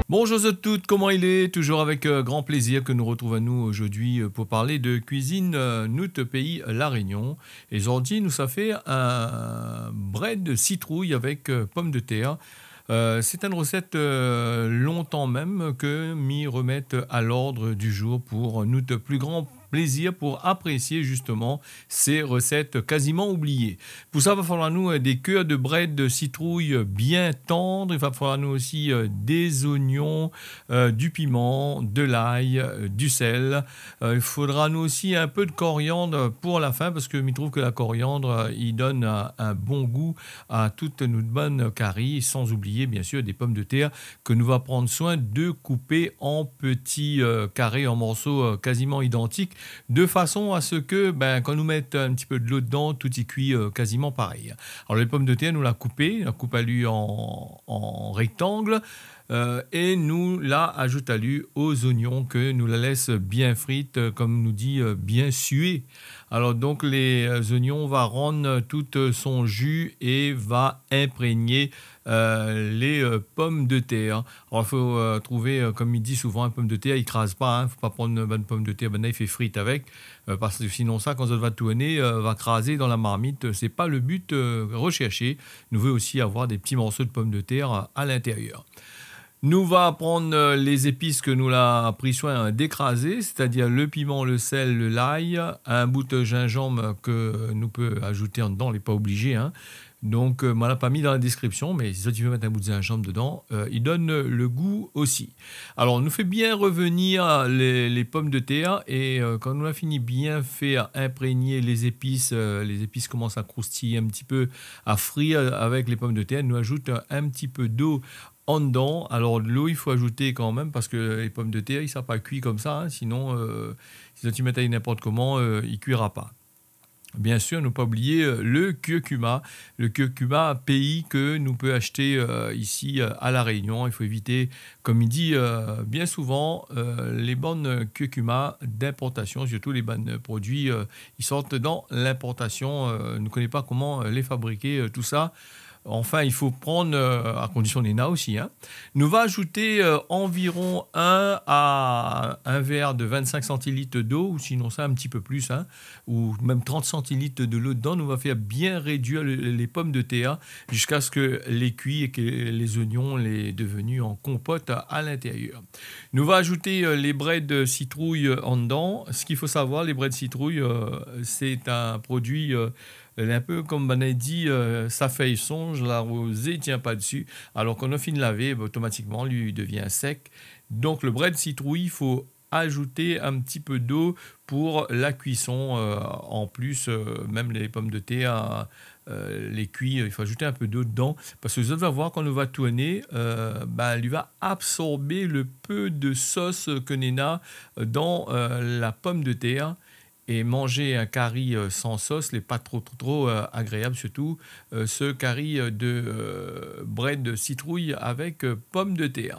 Bonjour à toutes, comment il est? Toujours avec grand plaisir que nous retrouvons aujourd'hui pour parler de cuisine notre pays La Réunion. Et aujourd'hui, nous ça fait un bread citrouille avec pommes de terre. C'est une recette longtemps même que m'y remettre à l'ordre du jour pour notre plus grand plaisir pour apprécier justement ces recettes quasiment oubliées. Pour ça, il va falloir nous des cœurs de bread de citrouille bien tendres. Il va falloir nous aussi des oignons, du piment, de l'ail, du sel. Il faudra nous aussi un peu de coriandre pour la fin parce que je trouve que la coriandre, il donne un bon goût à toute notre bonne curry, sans oublier bien sûr des pommes de terre que nous va prendre soin de couper en petits carrés, en morceaux quasiment identiques, de façon à ce que quand nous mettons un petit peu de l'eau dedans, tout y cuit quasiment pareil. Alors les pommes de terre, nous la coupons, la coupe à lui en rectangle. Et nous la ajoute à lui aux oignons que nous la laisse bien frite, comme nous dit bien suer. Alors donc les oignons va rendre tout son jus et va imprégner les pommes de terre. Alors il faut trouver, comme il dit souvent, une pomme de terre, il crase pas. Il ne faut pas prendre une bonne pomme de terre, il fait frite avec, parce que sinon ça, quand ça va tourner, va craser dans la marmite. C'est pas le but recherché. Nous voulons aussi avoir des petits morceaux de pommes de terre à l'intérieur. Nous va prendre les épices que nous l'a pris soin d'écraser, c'est-à-dire le piment, le sel, l'ail, un bout de gingembre que nous peut ajouter en dedans, on n'est pas obligé. Hein. Donc, moi, l'a pas mis dans la description, mais si tu veux mettre un bout de gingembre dedans, il donne le goût aussi. Alors, on nous fait bien revenir les pommes de terre et quand on a fini bien faire imprégner les épices commencent à croustiller un petit peu, à frire avec les pommes de terre, nous ajoute un petit peu d'eau en dedans. Alors de l'eau, il faut ajouter quand même parce que les pommes de terre, ils ne savent pas cuire comme ça. Hein, sinon, si tu mets n'importe comment, il ne cuira pas. Bien sûr, ne pas oublier le curcuma. Le curcuma, pays que nous peut acheter ici à La Réunion. Il faut éviter, comme il dit bien souvent, les bonnes curcuma d'importation, surtout les bonnes produits, ils sortent dans l'importation. On ne connaît pas comment les fabriquer, tout ça. Enfin, il faut prendre, à condition des na aussi, hein. Nous va ajouter environ 1 à 1 verre de 25 centilitres d'eau, ou sinon ça un petit peu plus, hein, ou même 30 centilitres de l'eau dedans. Nous va faire bien réduire les pommes de terre jusqu'à ce que les cuits et que les oignons les devenus en compote à l'intérieur. Nous va ajouter les braies de citrouille en dedans. Ce qu'il faut savoir, les braies de citrouille, c'est un produit... un peu comme on a dit, sa feuille songe, la rosée ne tient pas dessus. Alors qu'on a fini de laver, automatiquement, lui devient sec. Donc le bread citrouille, il faut ajouter un petit peu d'eau pour la cuisson. En plus, même les pommes de terre, les cuits, il faut ajouter un peu d'eau dedans. Parce que vous allez voir, quand on va tourner, lui va absorber le peu de sauce que Nena dans la pomme de terre. Et manger un curry sans sauce n'est pas trop agréable, surtout ce curry de bread de citrouille avec pommes de terre.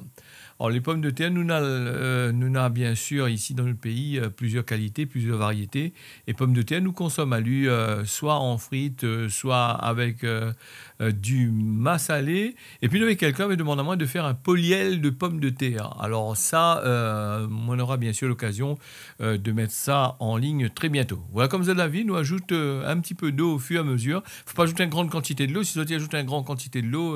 Alors, les pommes de terre, nous avons bien sûr ici dans le pays plusieurs qualités, plusieurs variétés. Et pommes de terre, nous consommons à lui soit en frites, soit avec du massalé. Et puis, quelqu'un me demande à moi de faire un poliel de pommes de terre. Alors ça, on aura bien sûr l'occasion de mettre ça en ligne très bientôt. Voilà, comme vous avez la vie, nous ajoute un petit peu d'eau au fur et à mesure. Il ne faut pas ajouter une grande quantité de l'eau. Si vous ajoutez une grande quantité de l'eau,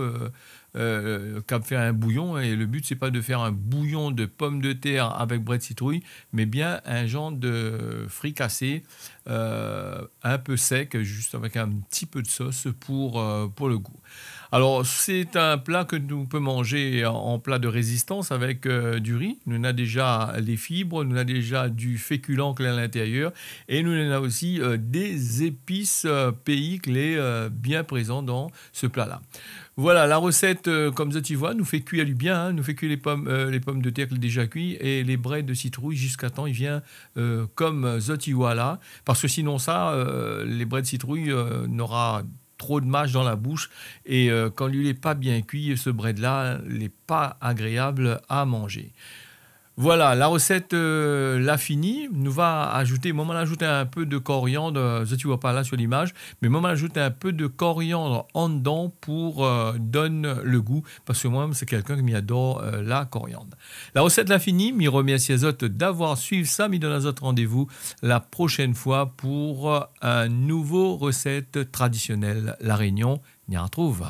qu'à faire un bouillon, et le but c'est pas de faire un bouillon de pommes de terre avec bret de citrouille, mais bien un genre de fricassé un peu sec, juste avec un petit peu de sauce pour le goût. Alors, c'est un plat que nous pouvons manger en plat de résistance avec du riz. Nous avons déjà les fibres, nous avons déjà du féculent clé à l'intérieur et nous avons aussi des épices pays clés bien présents dans ce plat-là. Voilà, la recette, comme ça tu vois, nous fait cuire du bien, hein, nous fait cuire les pommes de terre déjà cuites et les braies de citrouille jusqu'à temps il vient comme zotiwa là, parce que sinon ça, les braies de citrouille n'aura trop de mâche dans la bouche et quand il n'est pas bien cuit, ce bread là n'est pas agréable à manger. Voilà, la recette l'a finie. Nous va ajouter, moment d'ajouter un peu de coriandre. Tu vois pas là sur l'image, mais moment d'ajouter un peu de coriandre en dedans pour donner le goût. Parce que moi, c'est quelqu'un qui m'adore la coriandre. La recette l'a finie. M'y remercie les autres d'avoir suivi ça. M'y donne les autres rendez-vous la prochaine fois pour un nouveau recette traditionnelle La Réunion. On y retrouve.